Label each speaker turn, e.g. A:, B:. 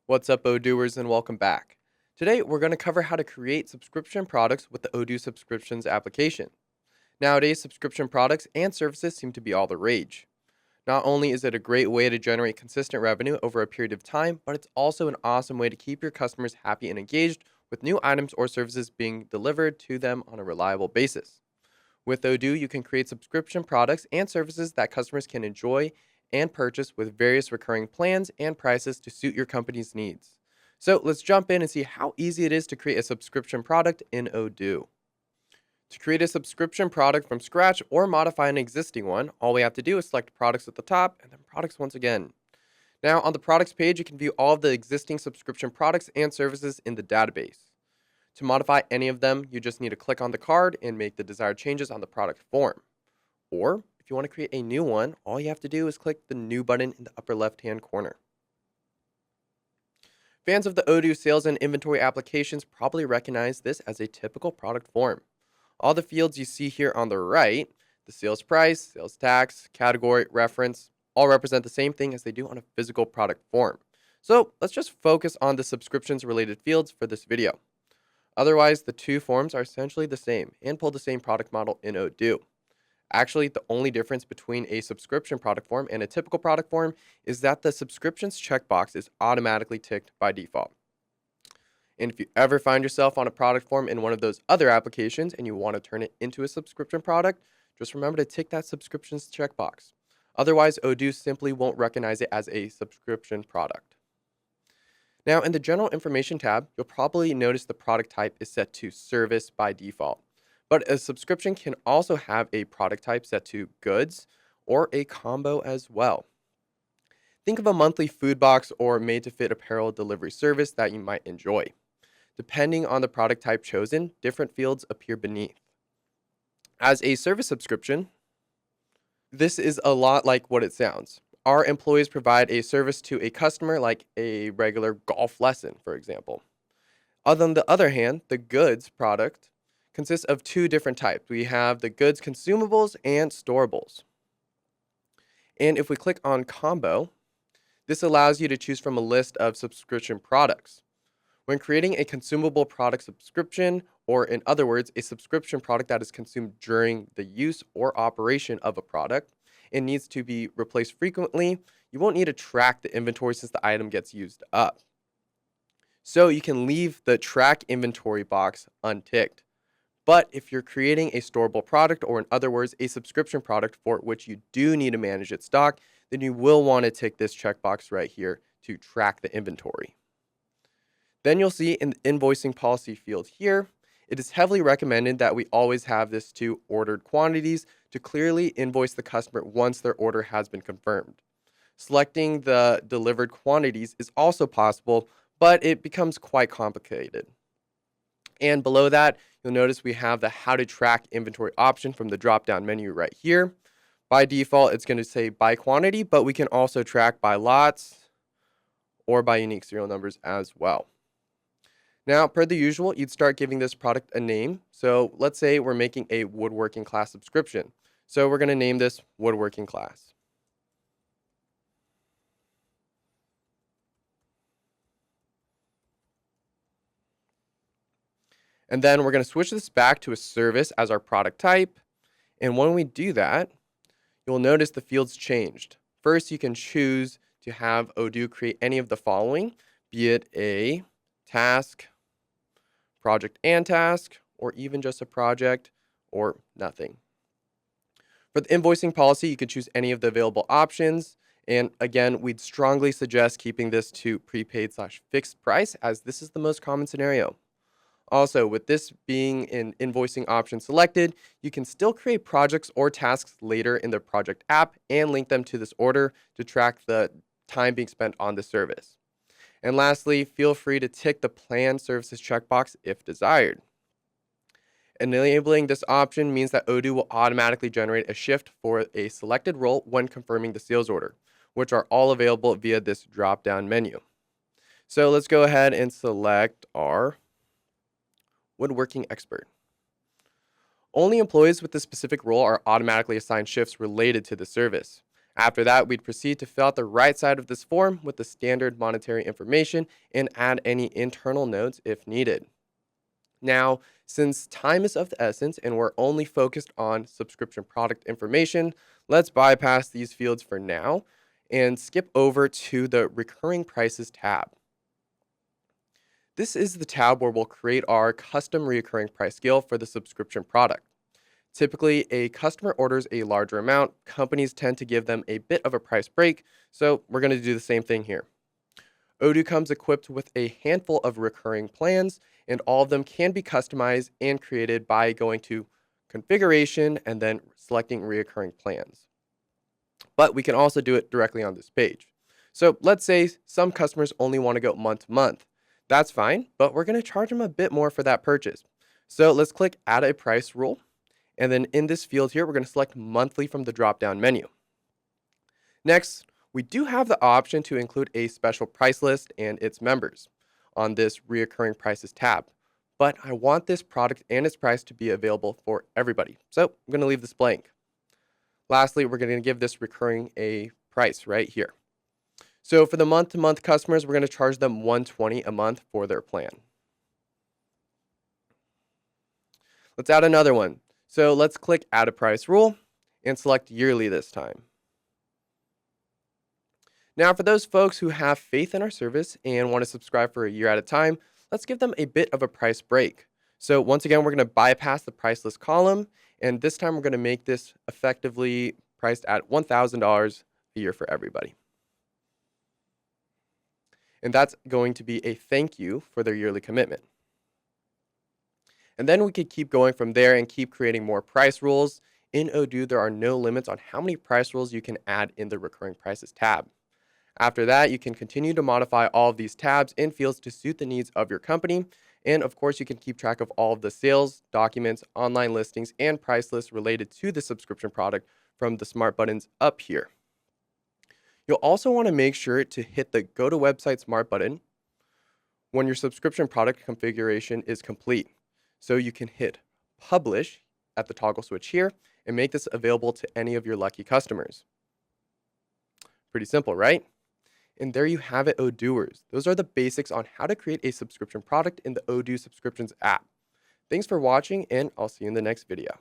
A: What's up, Odooers, and welcome back. Today, we're going to cover how to create subscription products with the Odoo Subscriptions application. Nowadays, subscription products and services seem to be all the rage. Not only is it a great way to generate consistent revenue over a period of time, but it's also an awesome way to keep your customers happy and engaged with new items or services being delivered to them on a reliable basis. With Odoo, you can create subscription products and services that customers can enjoy and purchase with various recurring plans and prices to suit your company's needs. So let's jump in and see how easy it is to create a subscription product in Odoo. To create a subscription product from scratch or modify an existing one, all we have to do is select products at the top and then products once again. Now on the products page, you can view all of the existing subscription products and services in the database. To modify any of them, you just need to click on the card and make the desired changes on the product form. Or if you want to create a new one, all you have to do is click the New button in the upper left-hand corner. Fans of the Odoo sales and inventory applications probably recognize this as a typical product form. All the fields you see here on the right, the sales price, sales tax, category, reference, all represent the same thing as they do on a physical product form. So let's just focus on the subscriptions related fields for this video. Otherwise, the two forms are essentially the same and pull the same product model in Odoo. Actually, the only difference between a subscription product form and a typical product form is that the subscriptions checkbox is automatically ticked by default. And if you ever find yourself on a product form in one of those other applications and you want to turn it into a subscription product, just remember to tick that subscriptions checkbox. Otherwise, Odoo simply won't recognize it as a subscription product. Now, in the General Information tab, you'll probably notice the product type is set to Service by default. But a subscription can also have a product type set to Goods or a combo as well. Think of a monthly food box or made-to-fit apparel delivery service that you might enjoy. Depending on the product type chosen, different fields appear beneath. As a service subscription, this is a lot like what it sounds. Our employees provide a service to a customer like a regular golf lesson, for example. On the other hand, the goods product consists of two different types. We have the goods consumables and storables. And if we click on combo, this allows you to choose from a list of subscription products. When creating a consumable product subscription, or in other words, a subscription product that is consumed during the use or operation of a product, and needs to be replaced frequently, you won't need to track the inventory since the item gets used up. So you can leave the track inventory box unticked. But if you're creating a storable product, or in other words, a subscription product for which you do need to manage its stock, then you will want to tick this checkbox right here to track the inventory. Then you'll see in the invoicing policy field here, it is heavily recommended that we always have this to ordered quantities to clearly invoice the customer once their order has been confirmed. Selecting the delivered quantities is also possible, but it becomes quite complicated. And below that, you'll notice we have the How to Track Inventory option from the drop-down menu right here. By default, it's going to say by quantity, but we can also track by lots or by unique serial numbers as well. Now, per the usual, you'd start giving this product a name. So let's say we're making a woodworking class subscription. So we're going to name this woodworking class. And then we're going to switch this back to a service as our product type. And when we do that, you'll notice the fields changed. First, you can choose to have Odoo create any of the following, be it a task, project and task, or even just a project, or nothing. For the invoicing policy, you could choose any of the available options. And again, we'd strongly suggest keeping this to prepaid/fixed price, as this is the most common scenario. Also, with this being an invoicing option selected, you can still create projects or tasks later in the project app and link them to this order to track the time being spent on the service. And lastly, feel free to tick the Plan Services checkbox if desired. Enabling this option means that Odoo will automatically generate a shift for a selected role when confirming the sales order, which are all available via this drop-down menu. So let's go ahead and select our woodworking expert. Only employees with this specific role are automatically assigned shifts related to the service. After that, we'd proceed to fill out the right side of this form with the standard monetary information and add any internal notes if needed. Now, since time is of the essence and we're only focused on subscription product information, let's bypass these fields for now and skip over to the recurring prices tab. This is the tab where we'll create our custom recurring price scale for the subscription product. Typically, a customer orders a larger amount. Companies tend to give them a bit of a price break, so we're going to do the same thing here. Odoo comes equipped with a handful of recurring plans, and all of them can be customized and created by going to configuration and then selecting recurring plans. But we can also do it directly on this page. So let's say some customers only want to go month to month. That's fine, but we're going to charge them a bit more for that purchase. So let's click add a price rule. And then in this field here, we're going to select monthly from the drop-down menu. Next, we do have the option to include a special price list and its members on this reoccurring prices tab. But I want this product and its price to be available for everybody. So I'm going to leave this blank. Lastly, we're going to give this recurring a price right here. So for the month-to-month customers, we're going to charge them $120 a month for their plan. Let's add another one. So let's click add a price rule and select yearly this time. Now for those folks who have faith in our service and want to subscribe for a year at a time, let's give them a bit of a price break. So once again, we're going to bypass the price list column, and this time we're going to make this effectively priced at $1,000 a year for everybody. And that's going to be a thank you for their yearly commitment. And then we could keep going from there and keep creating more price rules. In Odoo, there are no limits on how many price rules you can add in the recurring prices tab. After that, you can continue to modify all of these tabs and fields to suit the needs of your company. And of course, you can keep track of all of the sales, documents, online listings, and price lists related to the subscription product from the smart buttons up here. You'll also want to make sure to hit the Go to Website Smart button when your subscription product configuration is complete. So you can hit Publish at the toggle switch here and make this available to any of your lucky customers. Pretty simple, right? And there you have it, Odooers. Those are the basics on how to create a subscription product in the Odoo Subscriptions app. Thanks for watching, and I'll see you in the next video.